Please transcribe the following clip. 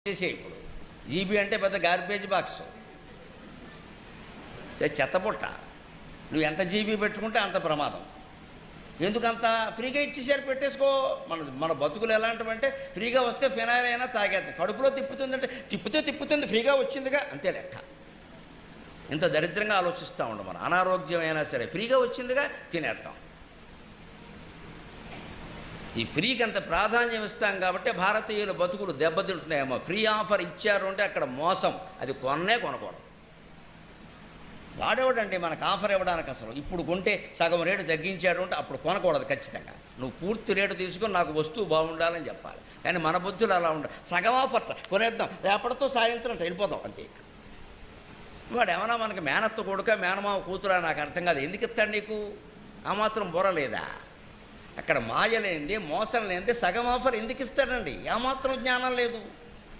చేసే ఇప్పుడు జీబీ అంటే పెద్ద గార్బేజ్ బాక్స్, చెత్తబుట్ట. నువ్వు ఎంత జీబీ పెట్టుకుంటే అంత ప్రమాదం. ఎందుకంత ఫ్రీగా ఇచ్చేసారు, పెట్టేసుకో. మన బతుకులు ఎలాంటివంటే ఫ్రీగా వస్తే ఫినాయిల్ అయినా తాగేద్దాం. కడుపులో తిప్పుతుందంటే తిప్పుతుంది, ఫ్రీగా వచ్చిందిగా, అంతే లెక్క. ఇంత దరిద్రంగా ఆలోచిస్తూ ఉండం. మనం అనారోగ్యమైనా సరే ఫ్రీగా వచ్చిందిగా తినేస్తాం. ఈ ఫ్రీకి అంత ప్రాధాన్యం ఇస్తాం కాబట్టి భారతీయుల బతుకులు దెబ్బతింటున్నాయేమో. ఫ్రీ ఆఫర్ ఇచ్చారు అంటే అక్కడ మోసం, అది కొనకూడదు. వాడేవాడండి మనకు ఆఫర్ ఇవ్వడానికి. అసలు ఇప్పుడు కొంటే సగం రేటు తగ్గించాడు అంటే అప్పుడు కొనకూడదు ఖచ్చితంగా. నువ్వు పూర్తి రేటు తీసుకొని నాకు వస్తువు బాగుండాలని చెప్పాలి. కానీ మన బుద్ధులు అలా ఉండాలి. సగం ఆఫర్ కొనేద్దాం, రేపటితో సాయంత్రం వెళ్ళిపోదాం అంతే. వాడు ఏమన్నా మనకి మేనత్త కొడుక మేనమావ కూతురా నాకు అర్థం కాదు. ఎందుకు ఇస్తాడు నీకు? ఆ మాత్రం బుర్ర లేదా? అక్కడ మాయ లేనిది, మోసం లేనిది సగం ఆఫర్ ఎందుకు ఇస్తాడండి? ఆ మాత్రం జ్ఞానం లేదు.